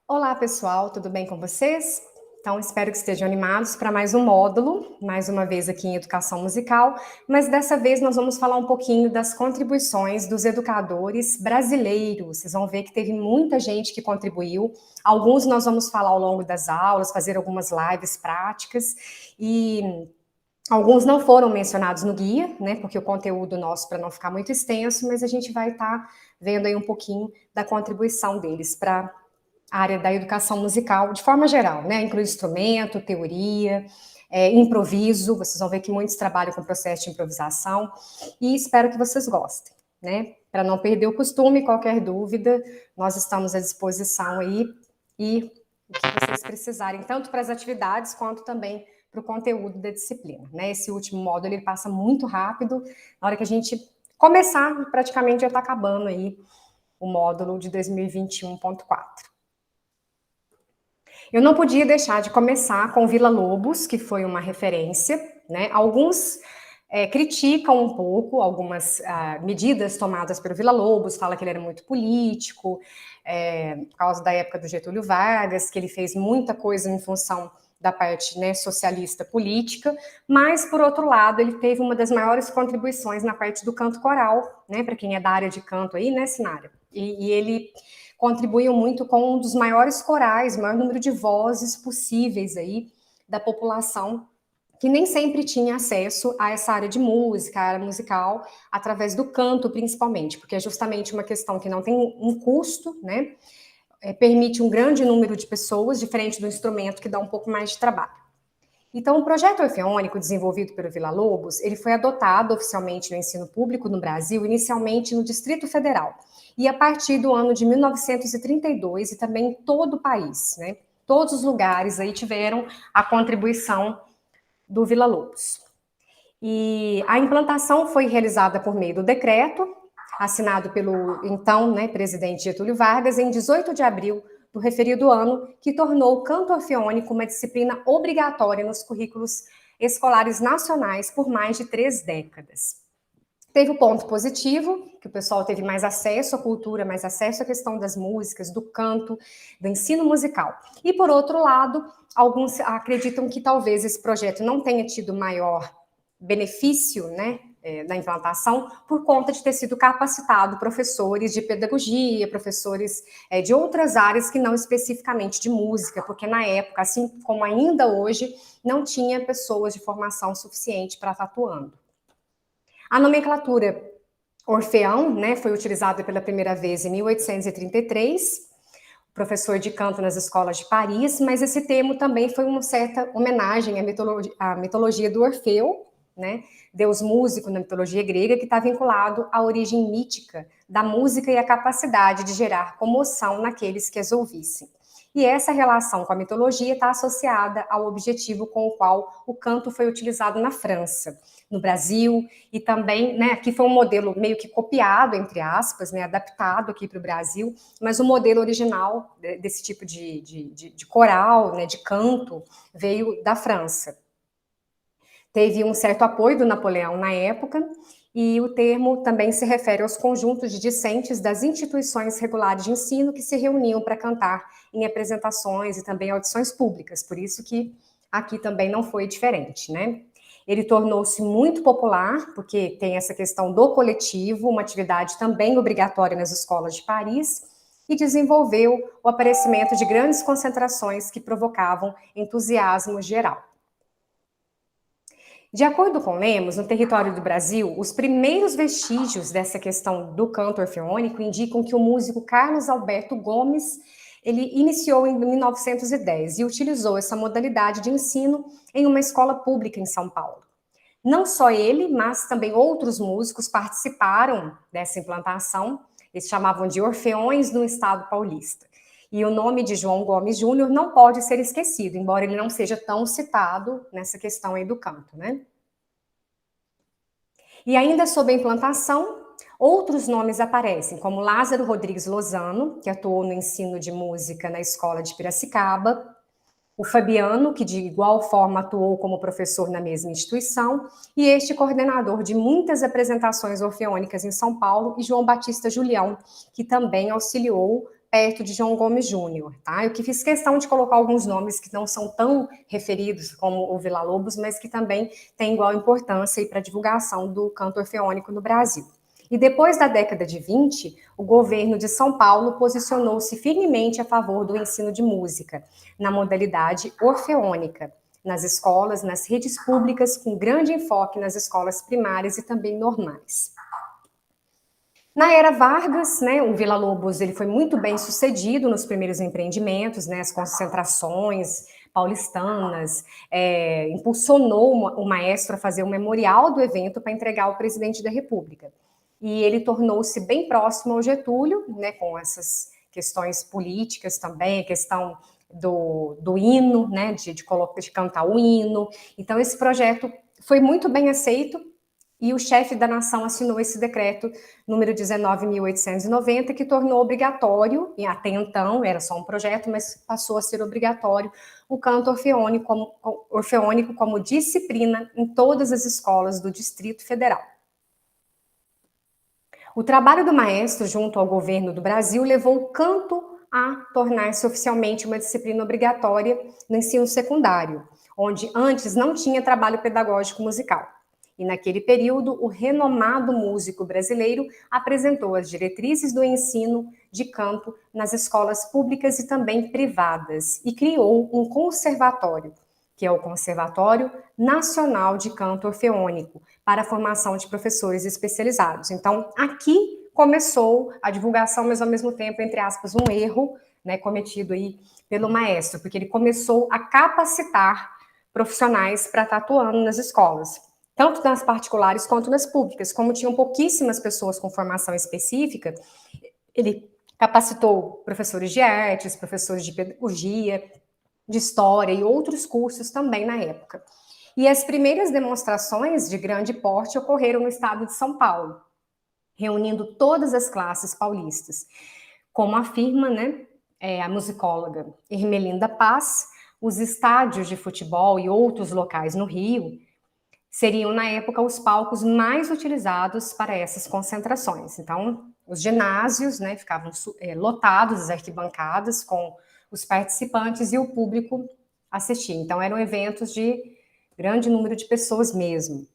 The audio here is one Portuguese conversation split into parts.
Olá, pessoal, tudo bem com vocês? Então, espero que estejam animados para mais um módulo, mais uma vez aqui em Educação Musical, mas dessa vez nós vamos falar um pouquinho das contribuições dos educadores brasileiros. Vocês vão ver que teve muita gente que contribuiu. Alguns nós vamos falar ao longo das aulas, fazer algumas lives práticas e alguns não foram mencionados no guia, né? Porque o conteúdo nosso, para não ficar muito extenso, mas a gente vai estar vendo aí um pouquinho da contribuição deles para a área da educação musical, de forma geral, né? Inclui instrumento, teoria, improviso. Vocês vão ver que muitos trabalham com processo de improvisação e espero que vocês gostem, né? Para não perder o costume, qualquer dúvida, nós estamos à disposição aí e o que vocês precisarem, tanto para as atividades quanto também para o conteúdo da disciplina, né? Esse último módulo ele passa muito rápido. Na hora que a gente começar, praticamente já está acabando aí o módulo de 2021.4. Eu não podia deixar de começar com Vila Lobos, que foi uma referência, né? Alguns criticam um pouco algumas medidas tomadas pelo Vila Lobos, fala que ele era muito político, por causa da época do Getúlio Vargas, que ele fez muita coisa em função da parte, né, socialista política, mas, por outro lado, ele teve uma das maiores contribuições na parte do canto coral, né, para quem é da área de canto aí, né, Sinara? E ele contribuiu muito com um dos maiores corais, o maior número de vozes possíveis aí da população que nem sempre tinha acesso a essa área de música, a área musical, através do canto, principalmente, porque é justamente uma questão que não tem um custo, né? Permite um grande número de pessoas, diferente do instrumento que dá um pouco mais de trabalho. Então, o projeto orfeônico desenvolvido pelo Vila Lobos, ele foi adotado oficialmente no ensino público no Brasil, inicialmente no Distrito Federal, e a partir do ano de 1932 e também em todo o país, né? Todos os lugares aí tiveram a contribuição do Vila Lobos. E a implantação foi realizada por meio do decreto, assinado pelo então, né, presidente Getúlio Vargas, em 18 de abril do referido ano, que tornou o canto orfeônico uma disciplina obrigatória nos currículos escolares nacionais por mais de 3 décadas. Teve o ponto positivo, que o pessoal teve mais acesso à cultura, mais acesso à questão das músicas, do canto, do ensino musical. E, por outro lado, alguns acreditam que talvez esse projeto não tenha tido maior benefício, né, da implantação, por conta de ter sido capacitado professores de pedagogia, professores de outras áreas que não especificamente de música, porque na época, assim como ainda hoje, não tinha pessoas de formação suficiente para estar atuando. A nomenclatura Orfeão, né, foi utilizada pela primeira vez em 1833, professor de canto nas escolas de Paris, mas esse termo também foi uma certa homenagem à mitologia do Orfeu, né, deus músico na mitologia grega, que está vinculado à origem mítica da música e à capacidade de gerar comoção naqueles que as ouvissem. E essa relação com a mitologia está associada ao objetivo com o qual o canto foi utilizado na França, no Brasil, e também, né, aqui foi um modelo meio que copiado, entre aspas, né, adaptado aqui para o Brasil, mas o modelo original desse tipo de coral, né, de canto, veio da França. Teve um certo apoio do Napoleão na época, e o termo também se refere aos conjuntos de discentes das instituições regulares de ensino que se reuniam para cantar em apresentações e também audições públicas, por isso que aqui também não foi diferente, né? Ele tornou-se muito popular, porque tem essa questão do coletivo, uma atividade também obrigatória nas escolas de Paris, e desenvolveu o aparecimento de grandes concentrações que provocavam entusiasmo geral. De acordo com Lemos, no território do Brasil, os primeiros vestígios dessa questão do canto orfeônico indicam que o músico Carlos Alberto Gomes ele iniciou em 1910 e utilizou essa modalidade de ensino em uma escola pública em São Paulo. Não só ele, mas também outros músicos participaram dessa implantação, eles chamavam de orfeões no estado paulista. E o nome de João Gomes Júnior não pode ser esquecido, embora ele não seja tão citado nessa questão aí do canto, né? E ainda sob a implantação, outros nomes aparecem, como Lázaro Rodrigues Lozano, que atuou no ensino de música na escola de Piracicaba, o Fabiano, que de igual forma atuou como professor na mesma instituição, e este coordenador de muitas apresentações orfeônicas em São Paulo, e João Batista Julião, que também auxiliou perto de João Gomes Júnior, tá? Eu que fiz questão de colocar alguns nomes que não são tão referidos como o Villa-Lobos, mas que também têm igual importância para a divulgação do canto orfeônico no Brasil. E depois da década de 20, o governo de São Paulo posicionou-se firmemente a favor do ensino de música, na modalidade orfeônica, nas escolas, nas redes públicas, com grande enfoque nas escolas primárias e também normais. Na era Vargas, né, o Villa-Lobos ele foi muito bem sucedido nos primeiros empreendimentos, né, as concentrações paulistanas, impulsionou o maestro a fazer um memorial do evento para entregar ao presidente da República. E ele tornou-se bem próximo ao Getúlio, né, com essas questões políticas também, a questão do hino, né, de cantar o hino. Então, esse projeto foi muito bem aceito e o chefe da nação assinou esse decreto número 19.890, que tornou obrigatório, e até então era só um projeto, mas passou a ser obrigatório, o canto orfeônico como disciplina em todas as escolas do Distrito Federal. O trabalho do maestro junto ao governo do Brasil levou o canto a tornar-se oficialmente uma disciplina obrigatória no ensino secundário, onde antes não tinha trabalho pedagógico musical. E naquele período, o renomado músico brasileiro apresentou as diretrizes do ensino de canto nas escolas públicas e também privadas e criou um conservatório, que é o Conservatório Nacional de Canto Orfeônico, para a formação de professores especializados. Então, aqui começou a divulgação, mas ao mesmo tempo, entre aspas, um erro, né, cometido aí pelo maestro, porque ele começou a capacitar profissionais para estar atuando nas escolas, tanto nas particulares quanto nas públicas. Como tinham pouquíssimas pessoas com formação específica, ele capacitou professores de artes, professores de pedagogia, de história e outros cursos também na época. E as primeiras demonstrações de grande porte ocorreram no estado de São Paulo, reunindo todas as classes paulistas. Como afirma, né, a musicóloga Ermelinda Paz, os estádios de futebol e outros locais no Rio seriam, na época, os palcos mais utilizados para essas concentrações. Então, os ginásios, né, ficavam lotados, as arquibancadas, com os participantes e o público assistia. Então, eram eventos de grande número de pessoas mesmo.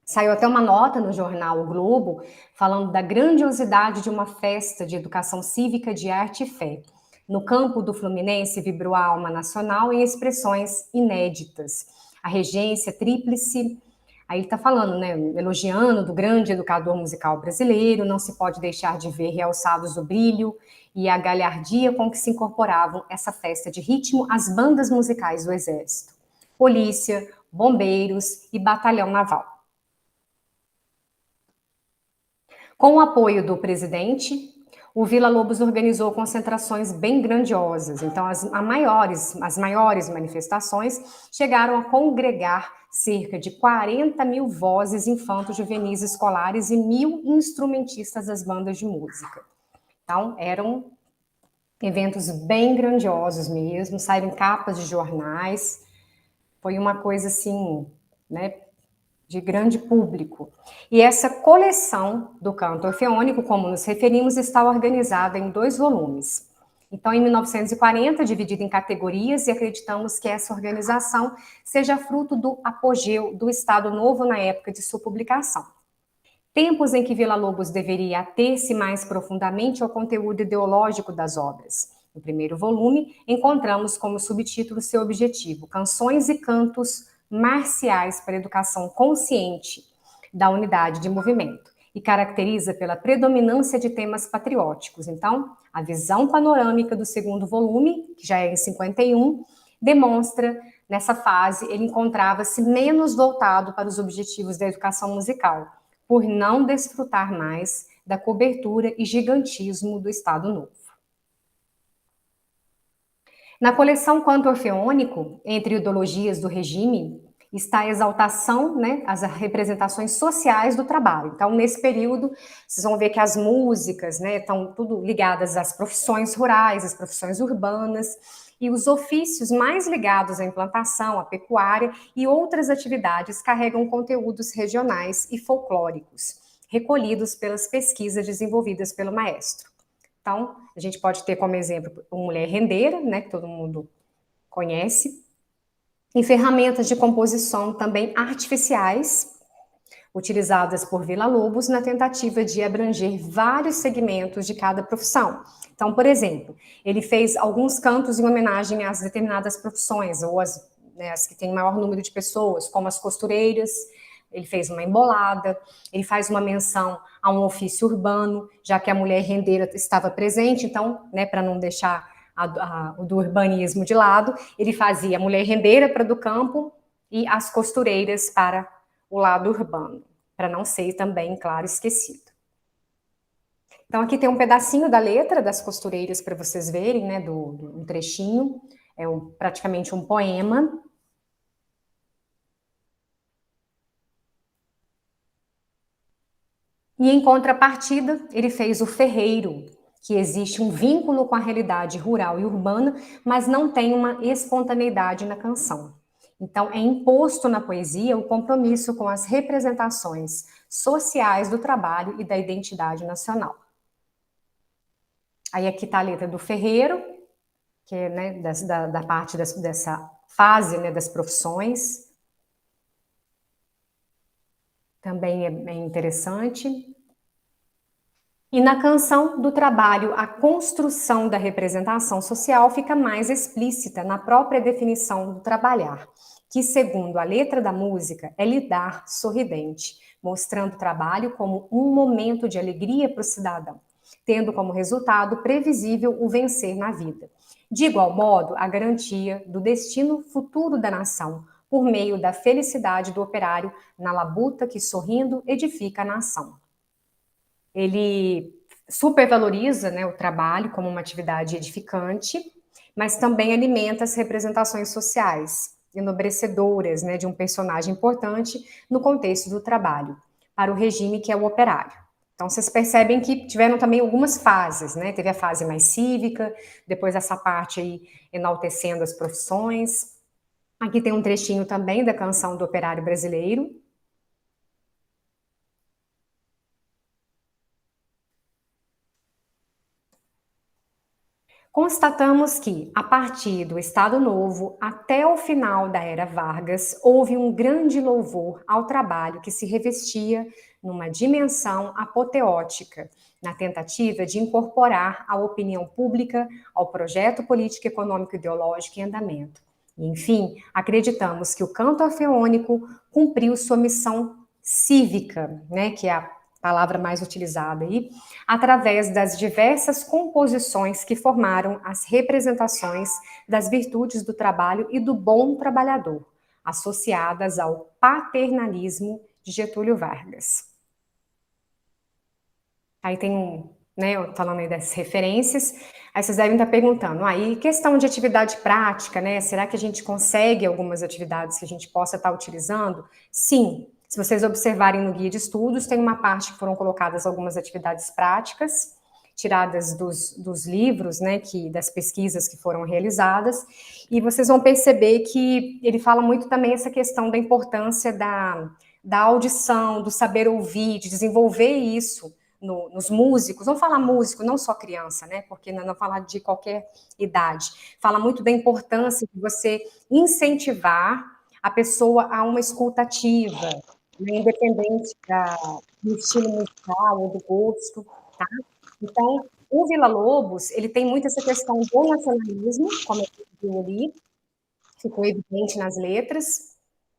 Saiu até uma nota no jornal O Globo, falando da grandiosidade de uma festa de educação cívica, de arte e fé. No campo do Fluminense vibrou a alma nacional em expressões inéditas. A regência tríplice, aí ele está falando, né, elogiando do grande educador musical brasileiro, não se pode deixar de ver realçados o brilho e a galhardia com que se incorporavam essa festa de ritmo as bandas musicais do Exército, polícia, bombeiros e batalhão naval. Com o apoio do presidente, o Villa-Lobos organizou concentrações bem grandiosas. Então, as maiores manifestações chegaram a congregar cerca de 40 mil vozes infanto-juvenis escolares e 1.000 instrumentistas das bandas de música. Então, eram eventos bem grandiosos mesmo, saíram em capas de jornais. Foi uma coisa assim, né, de grande público. E essa coleção do canto orfeônico, como nos referimos, está organizada em 2 volumes. Então, em 1940, dividida em categorias, e acreditamos que essa organização seja fruto do apogeu do Estado Novo na época de sua publicação. Tempos em que Villa-Lobos deveria ater-se mais profundamente ao conteúdo ideológico das obras. No primeiro volume, encontramos como subtítulo seu objetivo, Canções e Cantos Marciais para a Educação Consciente da Unidade de Movimento, e caracteriza pela predominância de temas patrióticos. Então, a visão panorâmica do segundo volume, que já é em 51, demonstra, nessa fase, ele encontrava-se menos voltado para os objetivos da educação musical, por não desfrutar mais da cobertura e gigantismo do Estado Novo. Na coleção Canto Orfeônico, entre ideologias do regime, está a exaltação, né, as representações sociais do trabalho. Então, nesse período, vocês vão ver que as músicas, né, estão tudo ligadas às profissões rurais, às profissões urbanas, e os ofícios mais ligados à implantação, à pecuária e outras atividades carregam conteúdos regionais e folclóricos, recolhidos pelas pesquisas desenvolvidas pelo maestro. Então, a gente pode ter como exemplo uma mulher rendeira, né, que todo mundo conhece, e ferramentas de composição também artificiais, utilizadas por Villa-Lobos na tentativa de abranger vários segmentos de cada profissão. Então, por exemplo, ele fez alguns cantos em homenagem às determinadas profissões, ou as que têm maior número de pessoas, como as costureiras. Ele fez uma embolada, ele faz uma menção a um ofício urbano, já que a mulher rendeira estava presente, então, né, para não deixar o do urbanismo de lado, ele fazia a mulher rendeira para do campo e as costureiras para o lado urbano, para não ser também, claro, esquecido. Então, aqui tem um pedacinho da letra das costureiras para vocês verem, né, um trechinho, praticamente um poema. E em contrapartida, ele fez o ferreiro, que existe um vínculo com a realidade rural e urbana, mas não tem uma espontaneidade na canção. Então, é imposto na poesia o compromisso com as representações sociais do trabalho e da identidade nacional. Aí aqui está a letra do ferreiro, que é, né, da parte dessa fase, né, das profissões. Também é interessante. E na canção do trabalho, a construção da representação social fica mais explícita na própria definição do trabalhar, que, segundo a letra da música, é lidar sorridente, mostrando o trabalho como um momento de alegria para o cidadão, tendo como resultado previsível o vencer na vida. De igual modo, a garantia do destino futuro da nação, por meio da felicidade do operário na labuta que, sorrindo, edifica a nação. Ele supervaloriza, né, o trabalho como uma atividade edificante, mas também alimenta as representações sociais, enobrecedoras, né, de um personagem importante no contexto do trabalho, para o regime que é o operário. Então, vocês percebem que tiveram também algumas fases, né? Teve a fase mais cívica, depois essa parte aí enaltecendo as profissões. Aqui tem um trechinho também da canção do Operário Brasileiro. Constatamos que, a partir do Estado Novo até o final da Era Vargas, houve um grande louvor ao trabalho que se revestia numa dimensão apoteótica, na tentativa de incorporar a opinião pública ao projeto político, econômico e ideológico em andamento. E, enfim, acreditamos que o canto orfeônico cumpriu sua missão cívica, né, que é a palavra mais utilizada aí, através das diversas composições que formaram as representações das virtudes do trabalho e do bom trabalhador, associadas ao paternalismo de Getúlio Vargas. Aí tem né, falando aí das referências, aí vocês devem estar perguntando, aí questão de atividade prática, né, será que a gente consegue algumas atividades que a gente possa estar utilizando? Sim, se vocês observarem no guia de estudos, tem uma parte que foram colocadas algumas atividades práticas, tiradas dos livros, né, das pesquisas que foram realizadas, e vocês vão perceber que ele fala muito também essa questão da importância da audição, do saber ouvir, de desenvolver isso nos músicos. Vamos falar músico, não só criança, né, porque não falar de qualquer idade. Fala muito da importância de você incentivar a pessoa a uma escuta ativa, né, independente do estilo musical ou do gosto, tá? Então, o Villa-Lobos, ele tem muito essa questão do nacionalismo, como eu viu ali, ficou evidente nas letras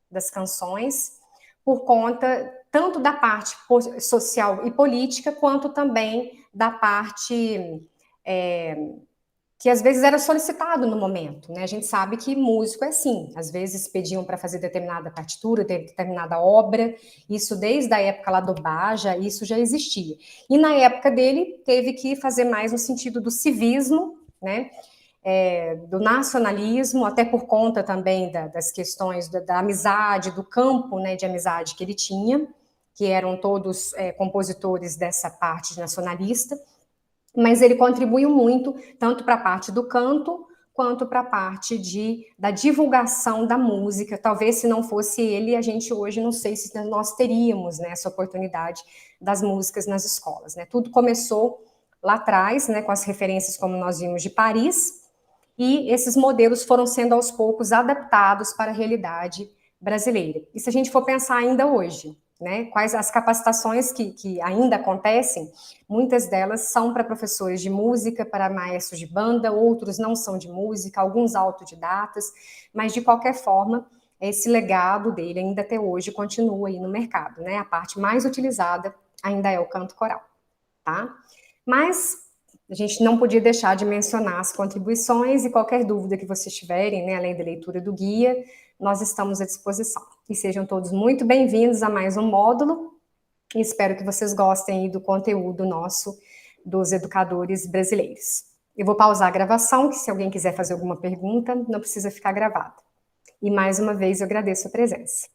das canções, por conta tanto da parte social e política, quanto também da parte que às vezes era solicitado no momento, né? A gente sabe que músico é assim, às vezes pediam para fazer determinada partitura, determinada obra, isso desde a época lá do Baja, isso já existia. E na época dele, teve que fazer mais no sentido do civismo, né? Do nacionalismo, até por conta também das questões da amizade, do campo, né, de amizade que ele tinha, que eram todos compositores dessa parte nacionalista, mas ele contribuiu muito, tanto para a parte do canto, quanto para a parte da divulgação da música. Talvez se não fosse ele, a gente hoje não sei se nós teríamos, né, essa oportunidade das músicas nas escolas, né? Tudo começou lá atrás, né, com as referências como nós vimos de Paris, e esses modelos foram sendo aos poucos adaptados para a realidade brasileira. E se a gente for pensar ainda hoje, né, quais as capacitações que ainda acontecem, muitas delas são para professores de música, para maestros de banda, outros não são de música, alguns autodidatas, mas de qualquer forma, esse legado dele ainda até hoje continua aí no mercado, né? A parte mais utilizada ainda é o canto coral, tá? Mas a gente não podia deixar de mencionar as contribuições e qualquer dúvida que vocês tiverem, né, além da leitura do guia, nós estamos à disposição. E sejam todos muito bem-vindos a mais um módulo e espero que vocês gostem aí do conteúdo nosso dos educadores brasileiros. Eu vou pausar a gravação, que se alguém quiser fazer alguma pergunta, não precisa ficar gravado. E mais uma vez eu agradeço a presença.